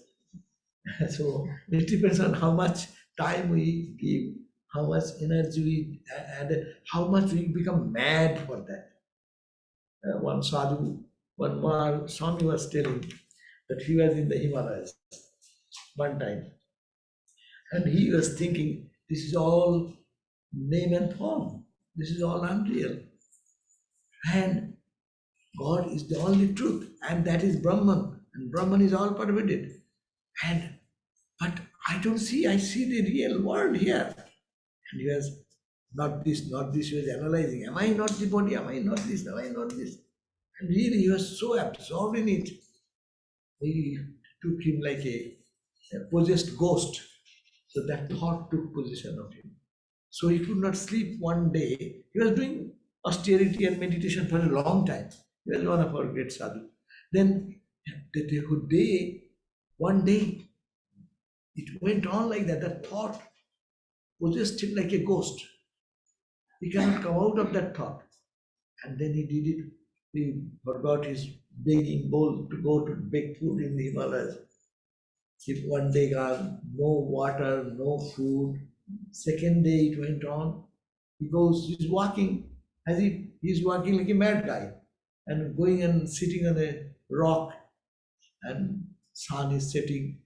So it depends on how much time we give, how much energy we and how much we become mad for that. One sadhu, one Swami was telling that he was in the Himalayas one time, and he was thinking, this is all name and form. This is all unreal. And God is the only truth, and that is Brahman, and Brahman is all pervaded. And but I don't see, I see the real world here. And he was not this, he was analyzing, am I not the body? Am I not this? Am I not this? And really he was so absorbed in it. He took him like a possessed ghost. So that thought took possession of him. So he could not sleep one day. He was doing austerity and meditation for a long time. He was one of our great sadhus. Then one day, it went on like that. That thought possessed him like a ghost. He cannot come out of that thought. And then he did it. He forgot his begging bowl to go to beg food in the Himalayas. If one day gone, no water, no food. Second day it went on. He goes, he's walking as if he's walking like a mad guy and going and sitting on a rock and sun is setting.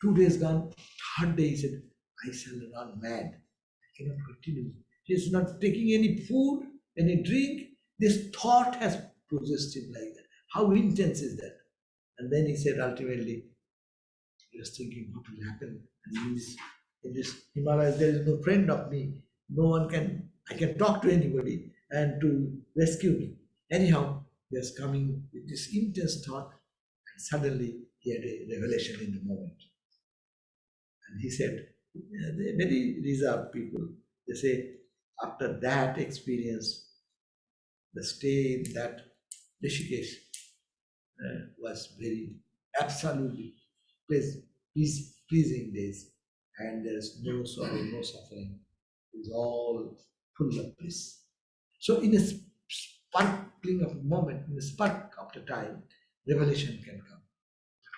2 days gone, third day he said, I shall run mad. I cannot continue. He is not taking any food, any drink. This thought has possessed him like that. How intense is that? And then he said, ultimately, he was thinking what will happen. And in this Himalayas, there is no friend of me. No one can, I can talk to anybody and to rescue me. Anyhow, he was coming with this intense thought, and suddenly he had a revelation in the moment. And he said, they're very reserved people. They say, after that experience, the stay in that Rishikesh was very absolutely pleasing days, and there is no sorrow, no suffering. It is all full of bliss. So, in a sparkling of a moment, in a spark of the time, revelation can come.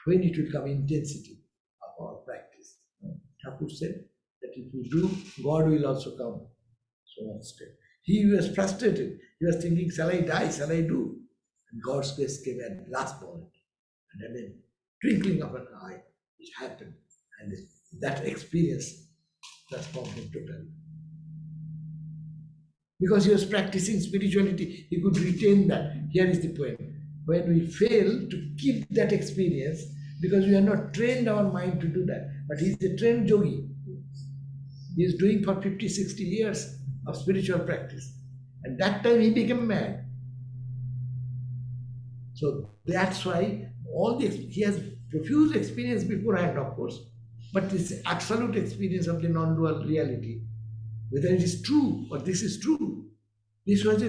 When it will come, intensity of our practice. Thakur said that if we do, God will also come. So much step. He was frustrated. He was thinking, shall I die? Shall I do? And God's grace came at last moment. And at the twinkling of an eye, it happened. And that experience transformed him totally. Because he was practicing spirituality, he could retain that. Here is the point. When we fail to keep that experience, because we are not trained our mind to do that, but he is a trained yogi. He is doing for 50, 60 years of spiritual practice. And that time he became mad. So that's why he has profuse experience beforehand, of course, but this absolute experience of the non-dual reality, whether it is true or this is true, this was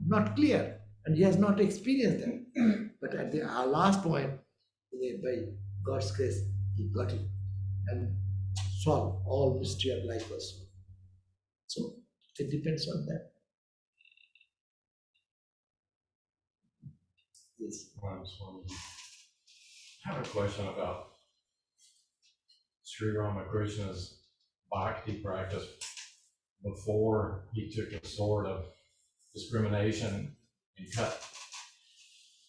not clear, and he has not experienced that. But at the last point, by God's grace, he got it and solved all mystery of life also. So it depends on that. Yes. Swamiji. I have a question about Sri Ramakrishna's bhakti practice before he took the sword of discrimination and cut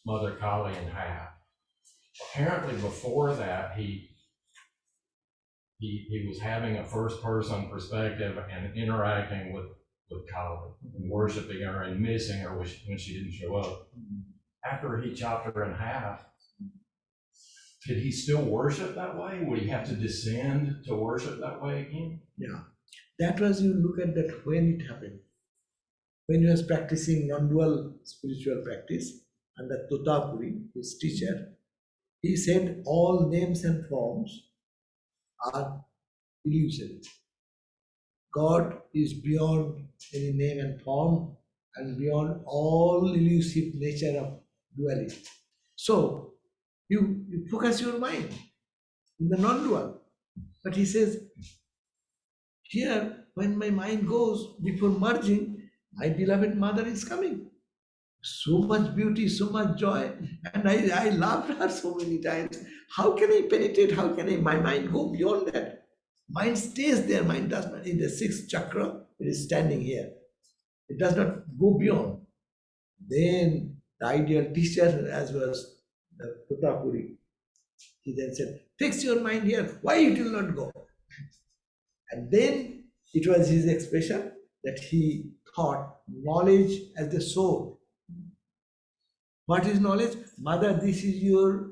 Mother Kali in half. Apparently, before that, he was having a first-person perspective and interacting with Kali and worshiping her and missing her when she didn't show up. After he chopped her in half, could he still worship that way? Would he have to descend to worship that way again? Yeah. That was, you look at that when it happened. When he was practicing non-dual spiritual practice under Totapuri, his teacher, he said all names and forms are illusory. God is beyond any name and form and beyond all elusive nature of duality. So you focus your mind in the non-dual. But he says, here, when my mind goes before merging, my beloved mother is coming. So much beauty, so much joy, and I loved her so many times. How can I penetrate? How can my mind go beyond that? Mind stays there, mind does not. In the sixth chakra, it is standing here. It does not go beyond. Then the ideal teacher, as was the Putapuri, he then said, fix your mind here. Why it will not go? And then it was his expression that he thought knowledge as the soul. What is knowledge? Mother, this is your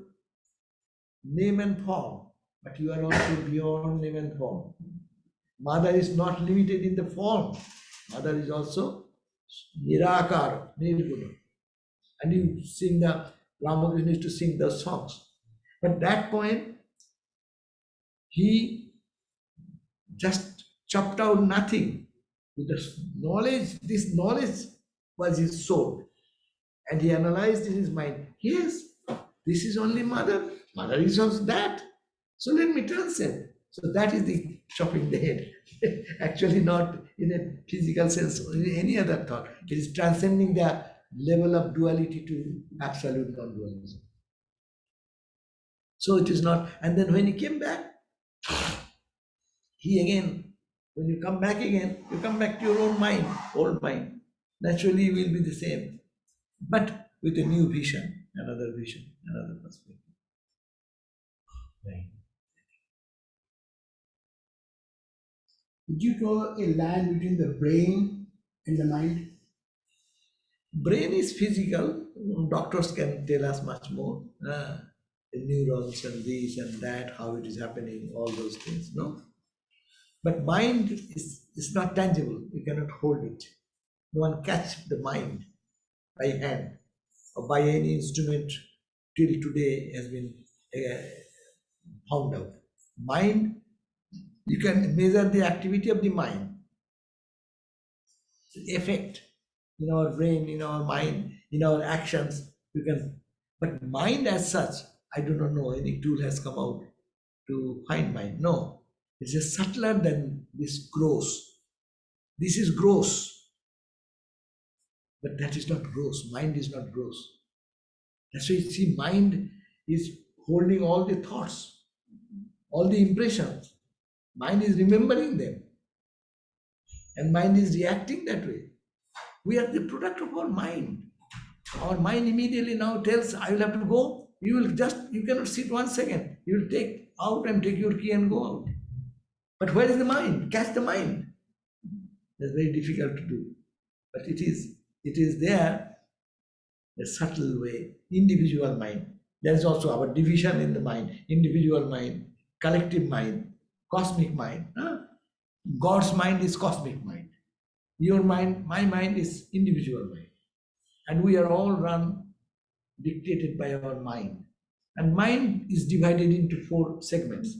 name and form, but you are also beyond name and form. Mother is not limited in the form. Mother is also Nirakar, Nirguna. And you sing Ramakrishna used to sing those songs. But that point, he just chopped out nothing. With the knowledge, this knowledge was his soul. And he analyzed in his mind, yes, this is only mother. Mother is also that. So let me transcend. So that is the chopping the head. Actually, not in a physical sense or in any other thought. It is transcending the level of duality to absolute non-dualism. So it is not. And then when he came back, he again, when you come back again, you come back to your own mind, old mind. Naturally, you will be the same, but with a new vision, another perspective. Thank you. Would you draw a line between the brain and the mind? Brain is physical. Doctors can tell us much more. The neurons and this and that, how it is happening, all those things. No, but mind is not tangible. You cannot hold it. No one catch the mind by hand or by any instrument till today has been uh, found out. Mind, you can measure the activity of the mind, the effect in our brain, in our mind, in our actions. You can, but mind as such, I do not know any tool has come out to find mind. No, it's just subtler than this gross. This is gross, but that is not gross. Mind is not gross. That's why you see, mind is holding all the thoughts, all the impressions. Mind is remembering them, and mind is reacting that way. We are the product of our mind. Our mind immediately now tells, I will have to go. You cannot sit 1 second. You will take out and take your key and go out. But where is the mind? Catch the mind. That's very difficult to do. But it is there, a subtle way, individual mind. There is also our division in the mind, individual mind, collective mind, cosmic mind. God's mind is cosmic mind. Your mind, my mind is individual mind. And we are all run, dictated by our mind. And mind is divided into 4 segments.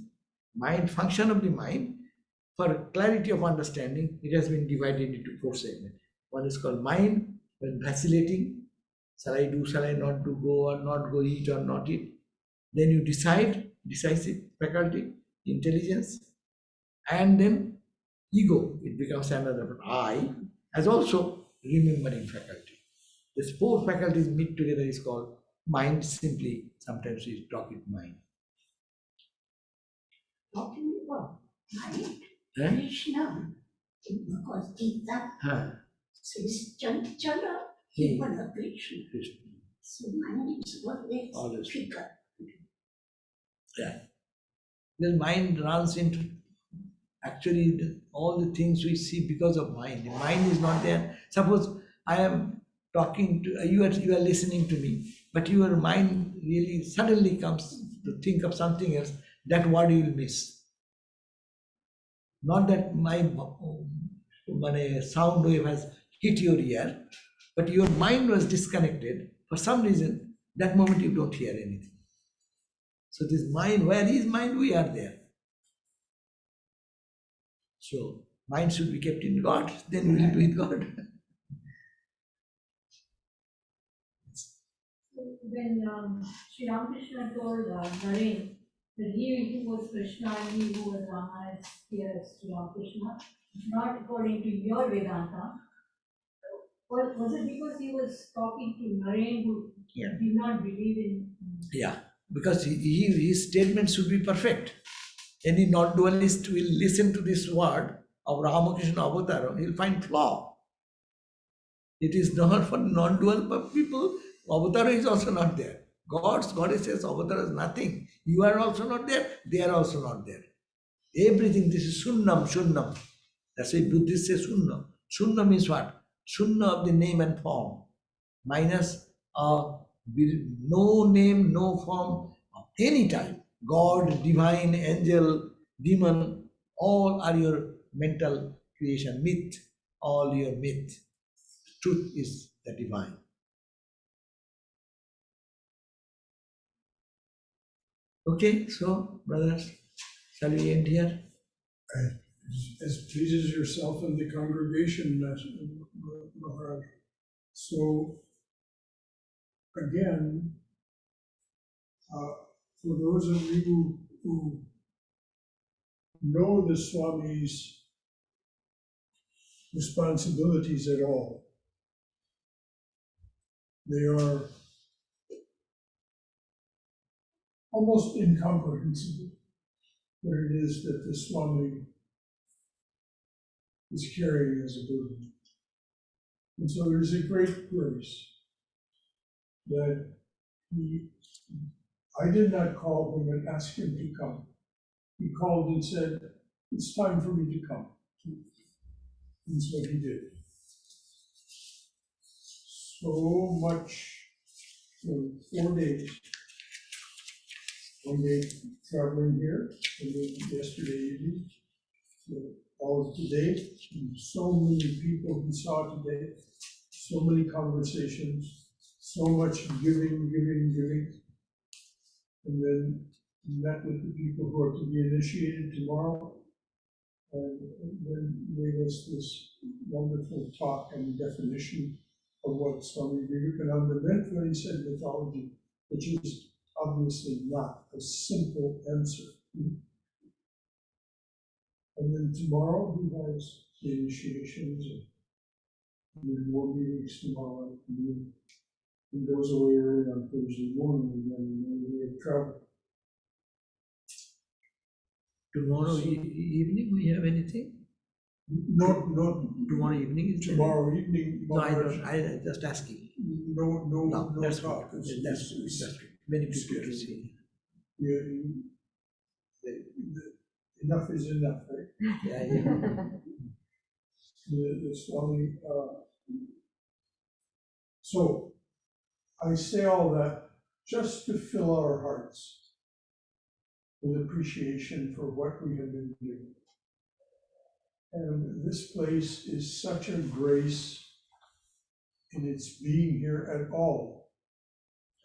Mind, function of the mind, for clarity of understanding, it has been divided into 4 segments. One is called mind, when vacillating. Shall I do, shall I not do, go or not go, eat or not eat? Then you decide, decisive faculty, intelligence, and then ego, it becomes another I, as also remembering faculty. These 4 faculties meet together is called mind. Simply, sometimes we talk it mind. Talking about mind, Eh? Krishna, in Bhagavad Gita, Huh. says Chanchala, Hmm. Kevana Krishna. Krishna. So mind is always Always. figure. Yeah. The mind runs into actually all the things we see because of mind. The mind is not there. Suppose I am talking to you are listening to me, but your mind really suddenly comes to think of something else. That word you will miss. Not that my sound wave has hit your ear, but your mind was disconnected for some reason. That moment you don't hear anything. So this mind, where is mind? We are there. So mind should be kept in God, then we will be with God. When Sri Ramakrishna told Naren that he who was Krishna and he who was Rama is here as Sri Ramakrishna, not according to your Vedanta, was it because he was talking to Naren who Yeah. did not believe in? Yeah, because his statement should be perfect. Any non-dualist will listen to this word of Ramakrishna Avatar, he'll find flaw. It is not for non-dual people. Avatar is also not there. Goddesses, Avatar is nothing. You are also not there. They are also not there. Everything, this is Sunnam, Shunnam. That's why Buddhists say Sunna. Sunna means what? Sunna of the name and form. Minus no name, no form of any type. God, divine, angel, demon, all are your mental creation. Myth, all your myth. Truth is the divine. Okay, so brothers, shall we end here? As pleases yourself and the congregation, Maharaj. So again, for those of you who know the Swami's responsibilities at all, they are almost incomprehensible what it is that the Swami is carrying as a burden. And so there's a great grace that I did not call him and ask him to come. He called and said, it's time for me to come. That's what he did. So much for 4 days. 1 day traveling here, and then yesterday evening, all of today, and so many people we saw today, so many conversations, so much giving, giving, giving. And then met with the people who are to be initiated tomorrow, and then gave us this wonderful talk and definition of what Swami Vivekananda meant when he said mythology, which is obviously not a simple answer. And then tomorrow he has the initiations, and there's more meetings tomorrow afternoon. He goes away early on Thursday morning again, and then we have travel. Tomorrow evening, we have anything? Not Tomorrow evening is there? tomorrow evening. No, I just asking. No That's talk. good. It's- That's good. it's- That's good. Many it's people to good. see. Yeah, enough is enough, right? Yeah, yeah. The Swami, so I say all that just to fill our hearts with appreciation for what we have been doing. And this place is such a grace in its being here at all.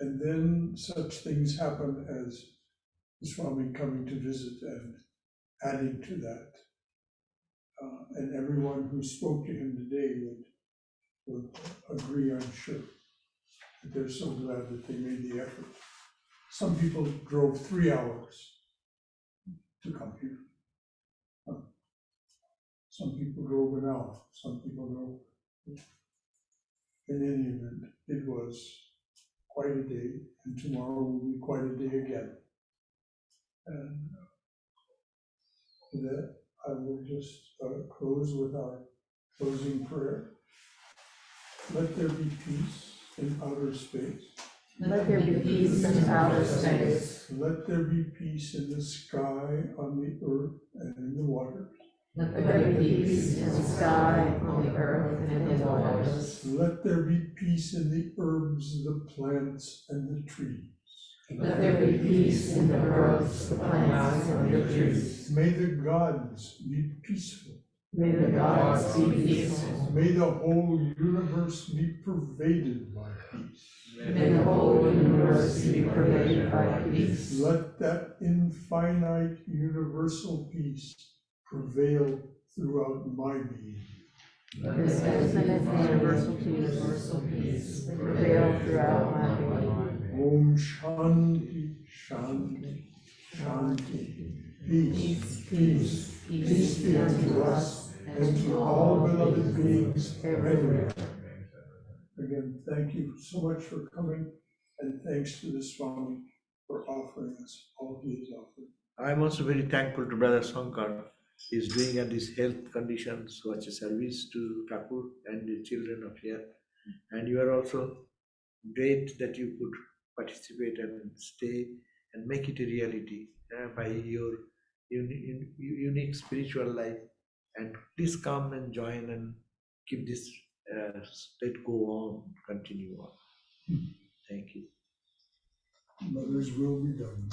And then such things happen as the Swami coming to visit and adding to that. And everyone who spoke to him today would agree, I'm sure, that they're so glad that they made the effort. Some people drove 3 hours to come here. Some people drove an hour, some people drove. In any event, it was quite a day, and tomorrow will be quite a day again. And with that, I will just close with our closing prayer. Let there be peace in outer space. Let there be peace in outer space. Let there be peace in the sky, on the earth, and in the waters. Let there be peace in the sky, on the earth, and in the waters. Let there be peace in the herbs, the plants, and the trees. Let there be peace in the herbs, the plants, and the trees. May the gods be peaceful. May the gods be peaceful. May the whole universe be pervaded by peace. May the whole universe be pervaded by peace. Let that infinite universal peace prevail throughout my being. Let this infinite universal peace prevail throughout my being. Om Shanti, Shanti, Shanti. Peace, peace, peace be unto us and to all beloved beings everywhere. Again, thank you so much for coming, and thanks to the Swami for offering us all he has offered. I'm also very thankful to Brother Shankar. He's doing at these health conditions such a service to Thakur and the children of here. And you are also great that you could participate and stay and make it a reality by your unique spiritual life. And please come and join and keep this let go on, continue on. Thank you. Mother's will be done.